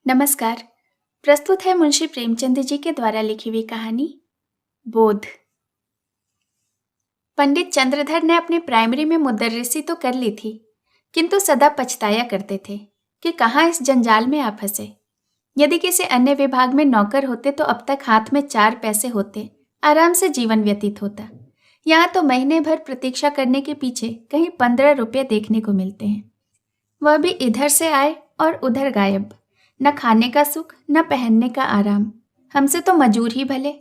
नमस्कार। प्रस्तुत है मुंशी प्रेमचंद जी के द्वारा लिखी हुई कहानी बोध। पंडित चंद्रधर ने अपनी प्राइमरी में मुदर्रिसी तो कर ली थी, किंतु सदा पछताया करते थे कि कहाँ इस जंजाल में आ फंसे। यदि किसी अन्य विभाग में नौकर होते तो अब तक हाथ में 4 पैसे होते, आराम से जीवन व्यतीत होता। यहाँ तो महीने भर प्रतीक्षा करने के पीछे कहीं 15 रुपये देखने को मिलते हैं, वह भी इधर से आए और उधर गायब। न खाने का सुख, न पहनने का आराम। हमसे तो मजूर ही भले।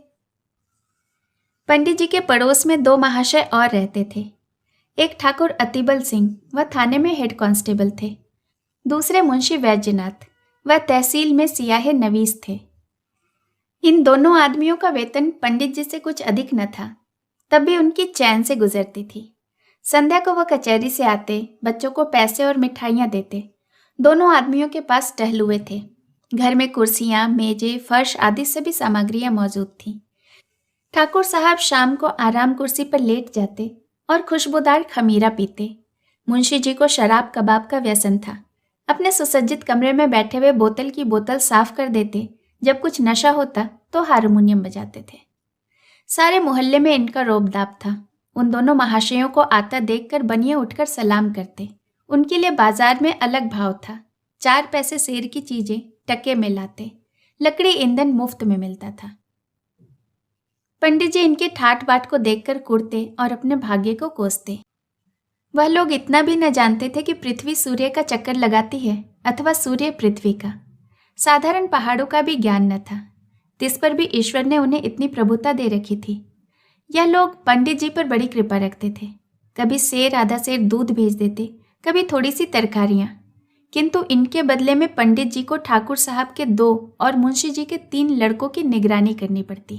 पंडित जी के पड़ोस में 2 महाशय और रहते थे। एक ठाकुर अतिबल सिंह, वह थाने में हेड कांस्टेबल थे। दूसरे मुंशी वैद्यनाथ, वह तहसील में सियाहे नवीस थे। इन दोनों आदमियों का वेतन पंडित जी से कुछ अधिक न था, तब भी उनकी चैन से गुजरती थी। संध्या को वह कचहरी से आते, बच्चों को पैसे और मिठाइयाँ देते। दोनों आदमियों के पास टहलुए थे। घर में कुर्सियां, मेजें, फर्श आदि सभी सामग्रियां मौजूद थीं। ठाकुर साहब शाम को आराम कुर्सी पर लेट जाते और खुशबूदार खमीरा पीते। मुंशी जी को शराब कबाब का व्यसन था। अपने सुसज्जित कमरे में बैठे हुए बोतल की बोतल साफ कर देते। जब कुछ नशा होता तो हारमोनियम बजाते थे। सारे मोहल्ले में इनका रोबदाब था। उन दोनों महाशयों को आता देखकर बनिए उठकर सलाम करते। उनके लिए बाजार में अलग भाव था। 4 पैसे सेर की चीजें टके में लाते। लकड़ी ईंधन मुफ्त में मिलता था। पंडित जी इनके ठाट बाट को देखकर कुड़ते और अपने भाग्य को कोसते। वह लोग इतना भी न जानते थे कि पृथ्वी सूर्य का चक्कर लगाती है अथवा सूर्य पृथ्वी का। साधारण पहाड़ों का भी ज्ञान न था। तिस पर भी ईश्वर ने उन्हें इतनी प्रभुता दे रखी थी। यह लोग पंडित जी पर बड़ी कृपा रखते थे। कभी सेर आधा सेर दूध भेज देते, कभी थोड़ी सी तरकारियां। किंतु इनके बदले में पंडित जी को ठाकुर साहब के 2 और मुंशी जी के 3 लड़कों की निगरानी करनी पड़ती।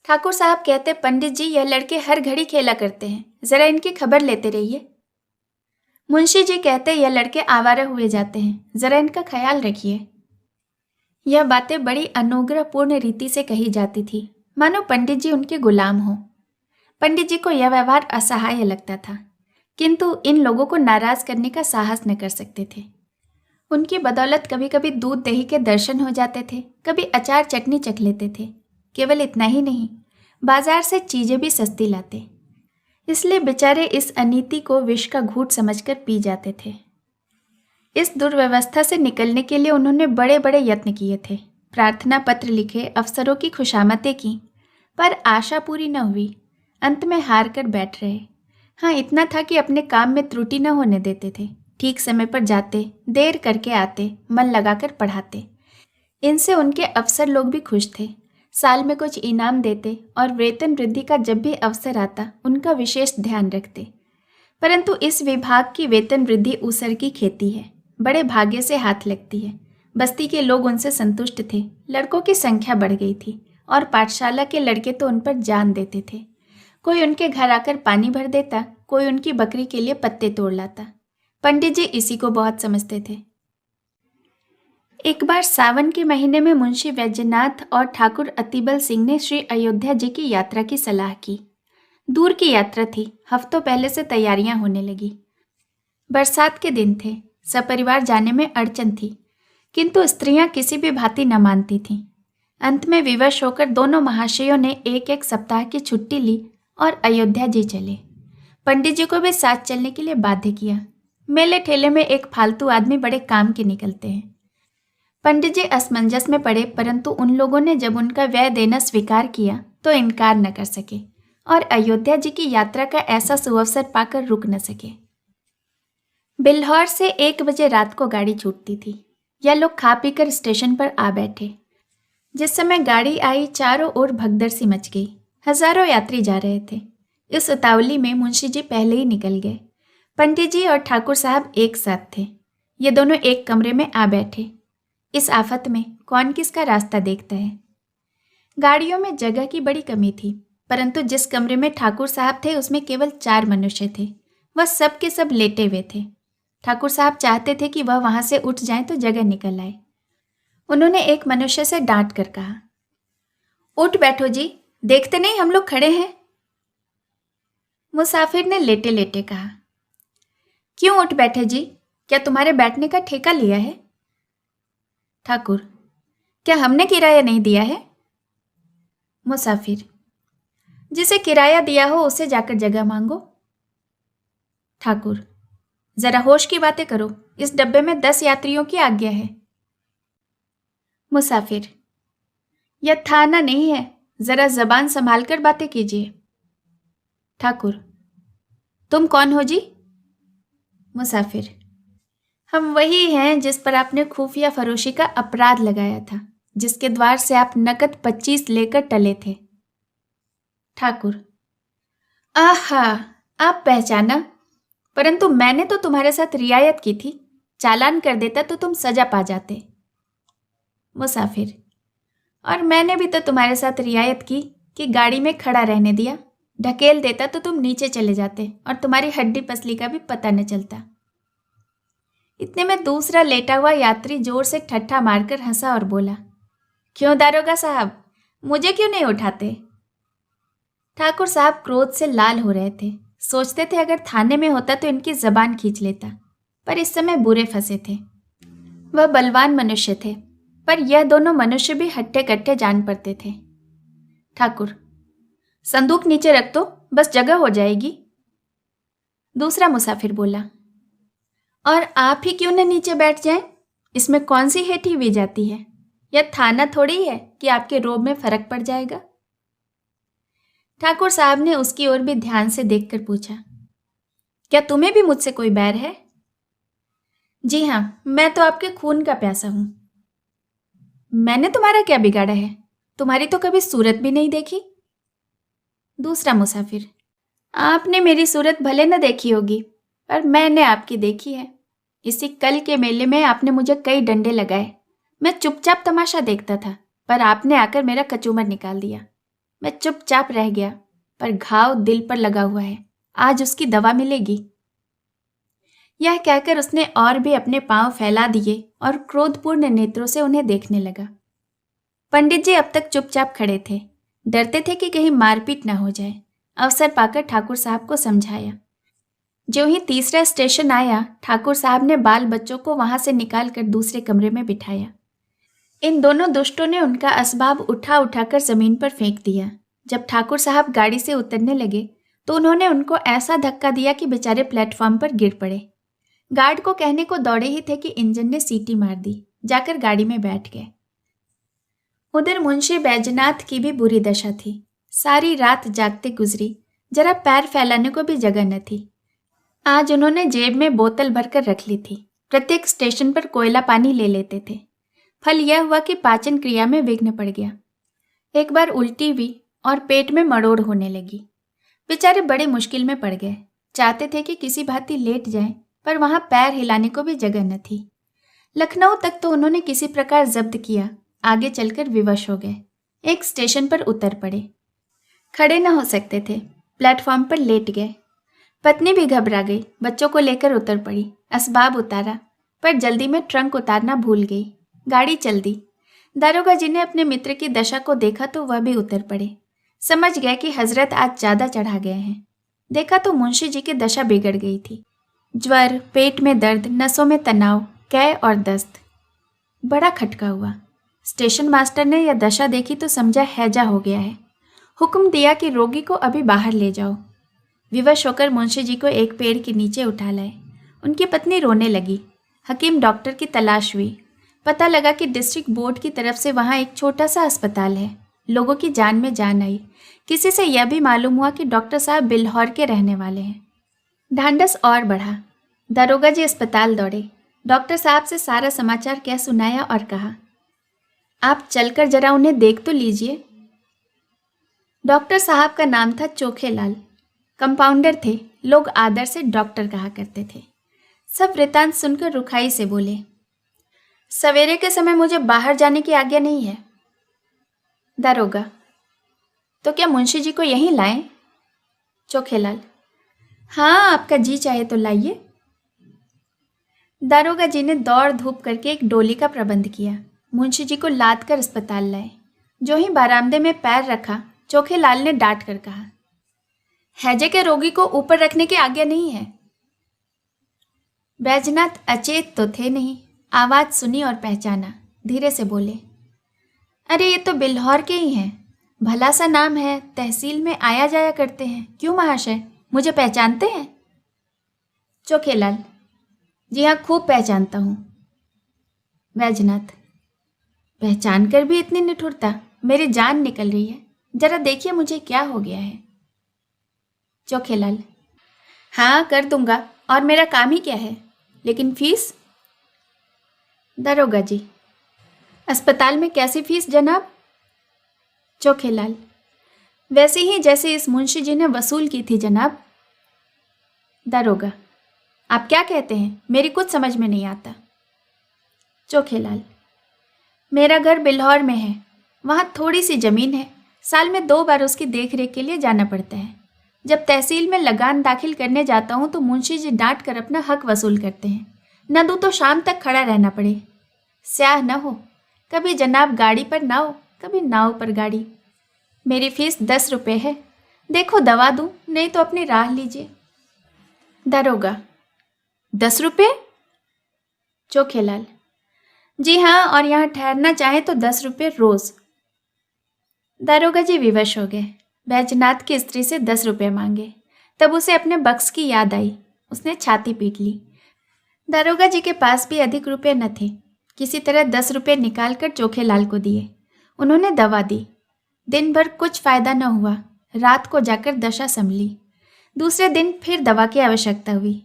ठाकुर साहब कहते, पंडित जी यह लड़के हर घड़ी खेला करते हैं, जरा इनकी खबर लेते रहिए। मुंशी जी कहते, यह लड़के आवारा हुए जाते हैं, जरा इनका ख्याल रखिए। यह बातें बड़ी अनुग्रहपूर्ण रीति से कही जाती थी, मानो पंडित जी उनके गुलाम हों। पंडित जी को यह व्यवहार असहाय लगता था, किंतु इन लोगों को नाराज करने का साहस न कर सकते थे। उनकी बदौलत कभी कभी दूध दही के दर्शन हो जाते थे, कभी अचार चटनी चख लेते थे। केवल इतना ही नहीं, बाजार से चीजें भी सस्ती लाते। इसलिए बेचारे इस अनीति को विष का घूंट समझकर पी जाते थे। इस दुर्व्यवस्था से निकलने के लिए उन्होंने बड़े बड़े यत्न किए थे। प्रार्थना पत्र लिखे, अफसरों की खुशामतें की, पर आशा पूरी न हुई। अंत में हार कर बैठ रहे। हाँ, इतना था कि अपने काम में त्रुटि न होने देते थे। ठीक समय पर जाते, देर करके आते, मन लगाकर पढ़ाते। इनसे उनके अफसर लोग भी खुश थे। साल में कुछ इनाम देते और वेतन वृद्धि का जब भी अवसर आता उनका विशेष ध्यान रखते। परंतु इस विभाग की वेतन वृद्धि ऊसर की खेती है, बड़े भाग्य से हाथ लगती है। बस्ती के लोग उनसे संतुष्ट थे। लड़कों की संख्या बढ़ गई थी और पाठशाला के लड़के तो उन पर जान देते थे। कोई उनके घर आकर पानी भर देता, कोई उनकी बकरी के लिए पत्ते तोड़ लाता। पंडित जी इसी को बहुत समझते थे। एक बार सावन के महीने में मुंशी वैद्यनाथ और ठाकुर अतिबल सिंह ने श्री अयोध्या जी की यात्रा की सलाह की। दूर की यात्रा थी, हफ्तों पहले से तैयारियां होने लगी। बरसात के दिन थे, सपरिवार जाने में अड़चन थी, किंतु स्त्रियां किसी भी भांति न मानती थीं। अंत में विवश होकर दोनों महाशयों ने 1-1 सप्ताह की छुट्टी ली और अयोध्या जी चले। पंडित जी को भी साथ चलने के लिए बाध्य किया। मेले ठेले में एक फालतू आदमी बड़े काम के निकलते हैं। पंडित जी असमंजस में पड़े, परंतु उन लोगों ने जब उनका व्यय देना स्वीकार किया तो इनकार न कर सके और अयोध्या जी की यात्रा का ऐसा सुअवसर पाकर रुक न सके। बिल्हौर से 1 बजे रात को गाड़ी छूटती थी। यह लोग खा पीकर स्टेशन पर आ बैठे। जिस समय गाड़ी आई, चारों ओर भगदड़ सी मच गई। हजारों यात्री जा रहे थे। इस उतावली में मुंशी जी पहले ही निकल गए। पंडित जी और ठाकुर साहब एक साथ थे। ये दोनों एक कमरे में आ बैठे। इस आफत में कौन किसका रास्ता देखता है। गाड़ियों में जगह की बड़ी कमी थी, परंतु जिस कमरे में ठाकुर साहब थे उसमें केवल 4 मनुष्य थे। वह सब के सब लेटे हुए थे। ठाकुर साहब चाहते थे कि वह वहां से उठ जाए तो जगह निकल आए। उन्होंने एक मनुष्य से डांट कर कहा, उठ बैठो जी, देखते नहीं हम लोग खड़े हैं। मुसाफिर ने लेटे लेटे कहा, क्यों उठ बैठे जी, क्या तुम्हारे बैठने का ठेका लिया है? ठाकुर, क्या हमने किराया नहीं दिया है? मुसाफिर, जिसे किराया दिया हो उसे जाकर जगह मांगो। ठाकुर, जरा होश की बातें करो, इस डब्बे में 10 यात्रियों की आज्ञा है। मुसाफिर, यह थाना नहीं है, जरा जबान संभाल कर बातें कीजिए। ठाकुर, तुम कौन हो जी? मुसाफिर, हम वही हैं जिस पर आपने खुफिया फरोशी का अपराध लगाया था, जिसके द्वार से आप नकद 25 लेकर टले थे। ठाकुर, आहा, आप पहचाना, परंतु मैंने तो तुम्हारे साथ रियायत की थी, चालान कर देता तो तुम सजा पा जाते। मुसाफिर, और मैंने भी तो तुम्हारे साथ रियायत की कि गाड़ी में खड़ा रहने दिया, ढकेल देता तो तुम नीचे चले जाते और तुम्हारी हड्डी पसली का भी पता न चलता। इतने में दूसरा लेटा हुआ यात्री जोर से ठट्ठा मारकर हंसा और बोला, क्यों दारोगा साहब, मुझे क्यों नहीं उठाते? ठाकुर साहब क्रोध से लाल हो रहे थे, सोचते थे अगर थाने में होता तो इनकी जबान खींच लेता, पर इस समय बुरे फंसे थे। वह बलवान मनुष्य थे, पर यह दोनों मनुष्य भी हट्टे कट्टे जान पड़ते थे। ठाकुर, संदूक नीचे रख दो, बस जगह हो जाएगी। दूसरा मुसाफिर बोला, और आप ही क्यों न नीचे बैठ जाएं? इसमें कौन सी हेठी हुई जाती है? यह थाना थोड़ी है कि आपके रोब में फर्क पड़ जाएगा। ठाकुर साहब ने उसकी ओर भी ध्यान से देखकर पूछा, क्या तुम्हें भी मुझसे कोई बैर है? जी हां, मैं तो आपके खून का प्यासा हूं। मैंने तुम्हारा क्या बिगाड़ा है? तुम्हारी तो कभी सूरत भी नहीं देखी। दूसरा मुसाफिर, आपने मेरी सूरत भले न देखी होगी, पर मैंने आपकी देखी है। इसी कल के मेले में आपने मुझे कई डंडे लगाए, मैं चुपचाप तमाशा देखता था, पर आपने आकर मेरा कचूमर निकाल दिया। मैं चुपचाप रह गया, पर घाव दिल पर लगा हुआ है, आज उसकी दवा मिलेगी। यह कहकर उसने और भी अपने पांव फैला दिए और क्रोधपूर्ण नेत्रों से उन्हें देखने लगा। पंडित जी अब तक चुपचाप खड़े थे, डरते थे कि कहीं मारपीट न हो जाए। अवसर पाकर ठाकुर साहब को समझाया। जो ही तीसरा स्टेशन आया, ठाकुर साहब ने बाल बच्चों को वहां से निकालकर दूसरे कमरे में बिठाया। इन दोनों दुष्टों ने उनका असबाब उठा उठाकर जमीन पर फेंक दिया। जब ठाकुर साहब गाड़ी से उतरने लगे तो उन्होंने उनको ऐसा धक्का दिया कि बेचारे प्लेटफॉर्म पर गिर पड़े। गार्ड को कहने को दौड़े ही थे कि इंजन ने सीटी मार दी, जाकर गाड़ी में बैठ गए। उधर मुंशी बैजनाथ की भी बुरी दशा थी। सारी रात जागते गुजरी, जरा पैर फैलाने को भी जगह न थी। आज उन्होंने जेब में बोतल भरकर रख ली थी, प्रत्येक स्टेशन पर कोयला पानी ले लेते थे। फल यह हुआ कि पाचन क्रिया में विघ्न पड़ गया। एक बार उल्टी हुई और पेट में मरोड़ होने लगी। बेचारे बड़े मुश्किल में पड़ गए, चाहते थे कि किसी भांति लेट जाएं, पर वहां पैर हिलाने को भी जगह न थी। लखनऊ तक तो उन्होंने किसी प्रकार जब्त किया, आगे चलकर विवश हो गए। एक स्टेशन पर उतर पड़े, खड़े न हो सकते थे, प्लेटफॉर्म पर लेट गए। पत्नी भी घबरा गई, बच्चों को लेकर उतर पड़ी। असबाब उतारा, पर जल्दी में ट्रंक उतारना भूल गई। गाड़ी चल दी। दारोगा जी ने अपने मित्र की दशा को देखा तो वह भी उतर पड़े। समझ गए कि हजरत आज ज्यादा चढ़ा गए हैं। देखा तो मुंशी जी की दशा बिगड़ गई थी। ज्वर, पेट में दर्द, नसों में तनाव, कै और दस्त। बड़ा खटका हुआ। स्टेशन मास्टर ने यह दशा देखी तो समझा हैजा हो गया है। हुक्म दिया कि रोगी को अभी बाहर ले जाओ। विवश होकर मुंशी जी को एक पेड़ के नीचे उठा लाए। उनकी पत्नी रोने लगी। हकीम डॉक्टर की तलाश हुई। पता लगा कि डिस्ट्रिक्ट बोर्ड की तरफ से वहाँ एक छोटा सा अस्पताल है। लोगों की जान में जान आई। किसी से यह भी मालूम हुआ कि डॉक्टर साहब बिल्हौर के रहने वाले हैं। ढांढस और बढ़ा। दारोगा जी अस्पताल दौड़े। डॉक्टर साहब से सारा समाचार कह सुनाया और कहा, आप चलकर जरा उन्हें देख तो लीजिए। डॉक्टर साहब का नाम था चोखेलाल। कंपाउंडर थे, लोग आदर से डॉक्टर कहा करते थे। सब वृतांत सुनकर रुखाई से बोले, सवेरे के समय मुझे बाहर जाने की आज्ञा नहीं है। दारोगा, तो क्या मुंशी जी को यहीं लाएं? चोखेलाल, हाँ, आपका जी चाहे तो लाइए। दारोगा जी ने दौड़ धूप करके एक डोली का प्रबंध किया। मुंशी जी को लाद कर अस्पताल लाए। जो ही बारामदे में पैर रखा, चोखेलाल ने डांट कर कहा, हैजे के रोगी को ऊपर रखने की आज्ञा नहीं है। बैजनाथ अचेत तो थे नहीं, आवाज सुनी और पहचाना। धीरे से बोले, अरे ये तो बिल्हौर के ही हैं, भला सा नाम है, तहसील में आया जाया करते हैं। क्यों महाशय, मुझे पहचानते हैं? चोखेलाल, जी हाँ, खूब पहचानता हूँ। वैजनाथ, पहचान कर भी इतनी निठुरता, मेरी जान निकल रही है, जरा देखिए मुझे क्या हो गया है। चोखेलाल, हाँ कर दूंगा, और मेरा काम ही क्या है, लेकिन फीस? दरोगा जी, अस्पताल में कैसी फीस जनाब? चोखेलाल, वैसे ही जैसे इस मुंशी जी ने वसूल की थी जनाब। दरोगा, आप क्या कहते हैं, मेरी कुछ समझ में नहीं आता। चोखेलाल, मेरा घर बिल्हौर में है, वहाँ थोड़ी सी ज़मीन है, साल में 2 बार उसकी देख रेख के लिए जाना पड़ता है। जब तहसील में लगान दाखिल करने जाता हूँ तो मुंशी जी डांट कर अपना हक वसूल करते हैं, न दूँ तो शाम तक खड़ा रहना पड़े। स्याह न हो, कभी जनाब गाड़ी पर नाव, कभी नाव पर गाड़ी। मेरी फीस 10 रुपये है, देखो दवा दूँ, नहीं तो अपनी राह लीजिए। दरोगा, 10 रुपये? चोखेलाल, जी हाँ, और यहाँ ठहरना चाहे तो 10 रुपये रोज़। दारोगा जी विवश हो गए। बैजनाथ की स्त्री से 10 रुपये मांगे, तब उसे अपने बक्स की याद आई। उसने छाती पीट ली। दारोगा जी के पास भी अधिक रुपये न थे। किसी तरह 10 रुपये निकाल कर चोखेलाल को दिए। उन्होंने दवा दी। दिन भर कुछ फायदा न हुआ। रात को जाकर दशा संभली। दूसरे दिन फिर दवा की आवश्यकता हुई।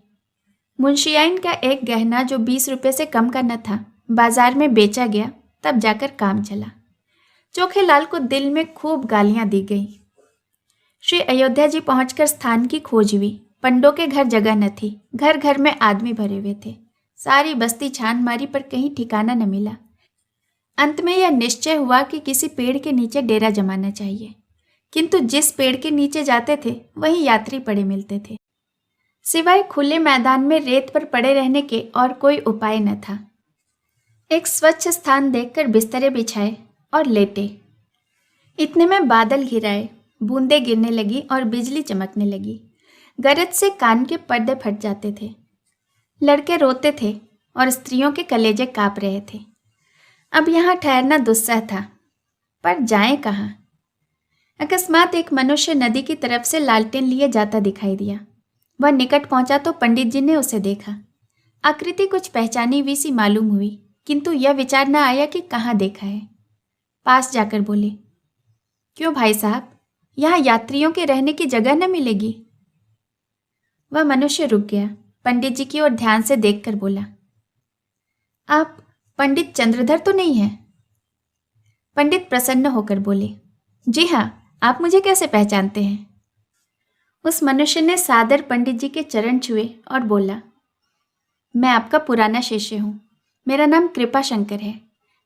मुंशियाइन का एक गहना जो 20 रुपये से कम का न था, बाजार में बेचा गया, तब जाकर काम चला। चोखेलाल को दिल में खूब गालियां दी गई। श्री अयोध्या जी पहुंचकर स्थान की खोज हुई। पंडों के घर जगह न थी। घर घर में आदमी भरे हुए थे। सारी बस्ती छान मारी पर कहीं ठिकाना न मिला। अंत में यह निश्चय हुआ कि किसी पेड़ के नीचे डेरा जमाना चाहिए, किंतु जिस पेड़ के नीचे जाते थे वहीं यात्री पड़े मिलते थे। सिवाय खुले मैदान में रेत पर पड़े रहने के और कोई उपाय न था। एक स्वच्छ स्थान देखकर बिस्तरे बिछाए और लेटे। इतने में बादल घिराए, बूंदें गिरने लगी और बिजली चमकने लगी। गरज से कान के पर्दे फट जाते थे। लड़के रोते थे और स्त्रियों के कलेजे काँप रहे थे। अब यहाँ ठहरना दुस्सह था, पर जाएं कहाँ? अकस्मात एक मनुष्य नदी की तरफ से लालटेन लिए जाता दिखाई दिया। वह निकट पहुंचा तो पंडित जी ने उसे देखा। आकृति कुछ पहचानी हुई सी मालूम हुई, किंतु यह विचार न आया कि कहाँ देखा है। पास जाकर बोले, क्यों भाई साहब, यहाँ यात्रियों के रहने की जगह न मिलेगी? वह मनुष्य रुक गया। पंडित जी की ओर ध्यान से देखकर बोला, आप पंडित चंद्रधर तो नहीं हैं? पंडित प्रसन्न होकर बोले, जी हाँ, आप मुझे कैसे पहचानते हैं? उस मनुष्य ने सादर पंडित जी के चरण छुए और बोला, मैं आपका पुराना शिष्य हूँ। मेरा नाम कृपा शंकर है।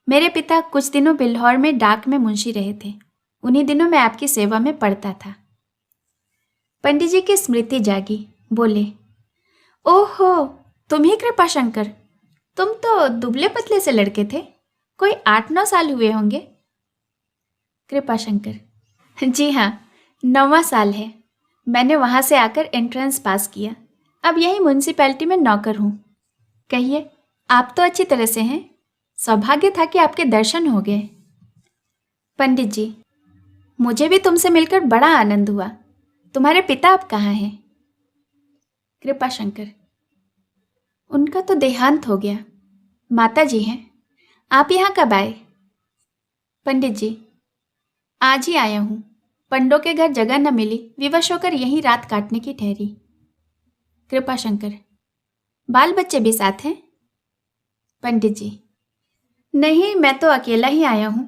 मेरे पिता कुछ दिनों बिल्हौर में डाक में मुंशी रहे थे। उन्हीं दिनों मैं आपकी सेवा में पढ़ता था। पंडित जी की स्मृति जागी। बोले, ओहो, तुम ही कृपा शंकर। तुम तो दुबले पतले से लड़के थे, कोई 8-9 साल हुए होंगे। कृपा शंकर, जी हाँ, 9वां साल है। मैंने वहाँ से आकर एंट्रेंस पास किया। अब यही म्यूनिसिपैलिटी में नौकर हूँ। कहिए, आप तो अच्छी तरह से हैं। सौभाग्य था कि आपके दर्शन हो गए। पंडित जी, मुझे भी तुमसे मिलकर बड़ा आनंद हुआ। तुम्हारे पिता अब कहाँ हैं? कृपा शंकर, उनका तो देहांत हो गया। माता जी हैं। आप यहाँ कब आए? पंडित जी, आज ही आया हूँ। पंडों के घर जगह न मिली, विवश होकर यहीं रात काटने की ठहरी। कृपा शंकर, बाल बच्चे भी साथ हैं? पंडित जी, नहीं, मैं तो अकेला ही आया हूँ,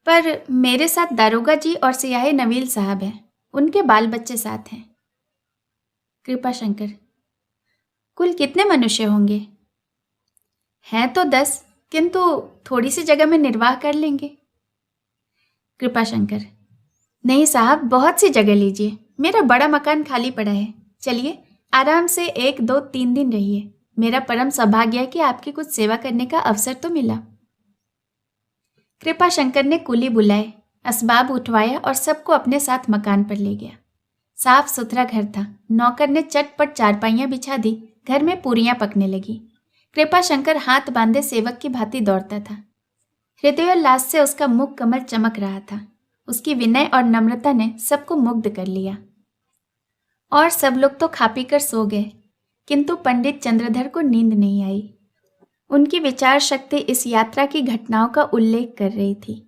पर मेरे साथ दारोगा जी और सियाही नवील साहब हैं। उनके बाल बच्चे साथ हैं। कृपा शंकर, कुल कितने मनुष्य होंगे? हैं तो 10, किंतु थोड़ी सी जगह में निर्वाह कर लेंगे। कृपा शंकर, नहीं साहब, बहुत सी जगह लीजिए। मेरा बड़ा मकान खाली पड़ा है। चलिए, आराम से 1, 2, 3 दिन रहिए। मेरा परम सौभाग्य है कि आपकी कुछ सेवा करने का अवसर तो मिला। कृपा शंकर ने कुली बुलाए, असबाब उठवाया और सबको अपने साथ मकान पर ले गया। साफ सुथरा घर था। नौकर ने चटपट चारपाइयाँ बिछा दी। घर में पूरियां पकने लगी। कृपा शंकर हाथ बांधे सेवक की भांति दौड़ता था। हृदयोल्लास से उसका मुख कमल चमक रहा था। उसकी विनय और नम्रता ने सबको मुग्ध कर लिया। और सब लोग तो खा पी कर सो गए, किंतु पंडित चंद्रधर को नींद नहीं आई। उनकी विचार शक्ति इस यात्रा की घटनाओं का उल्लेख कर रही थी।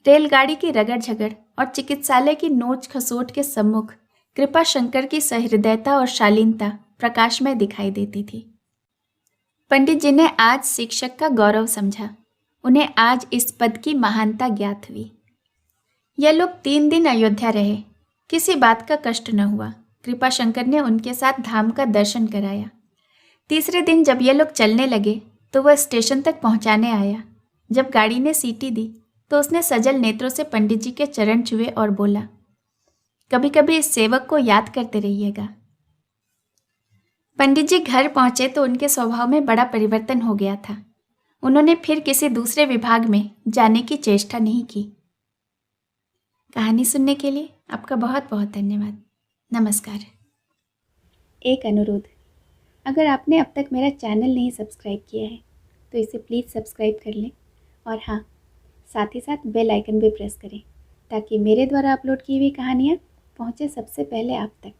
रेलगाड़ी की रगड़ झगड़ और चिकित्सालय की नोच खसोट के सम्मुख कृपा शंकर की सहृदयता और शालीनता प्रकाश में दिखाई देती थी। पंडित जी ने आज शिक्षक का गौरव समझा। उन्हें आज इस पद की महानता ज्ञात हुई। यह लोग 3 दिन अयोध्या रहे। किसी बात का कष्ट न हुआ। कृपा शंकर ने उनके साथ धाम का दर्शन कराया। तीसरे दिन जब ये लोग चलने लगे तो वह स्टेशन तक पहुंचाने आया। जब गाड़ी ने सीटी दी तो उसने सजल नेत्रों से पंडित जी के चरण छुए और बोला, कभी कभी इस सेवक को याद करते रहिएगा। पंडित जी घर पहुंचे तो उनके स्वभाव में बड़ा परिवर्तन हो गया था। उन्होंने फिर किसी दूसरे विभाग में जाने की चेष्टा नहीं की। कहानी सुनने के लिए आपका बहुत बहुत धन्यवाद। नमस्कार। एक अनुरोध, अगर आपने अब तक मेरा चैनल नहीं सब्सक्राइब किया है तो इसे प्लीज़ सब्सक्राइब कर लें और हाँ, साथ ही साथ बेल आइकन भी प्रेस करें ताकि मेरे द्वारा अपलोड की हुई कहानियाँ पहुँचे सबसे पहले आप तक।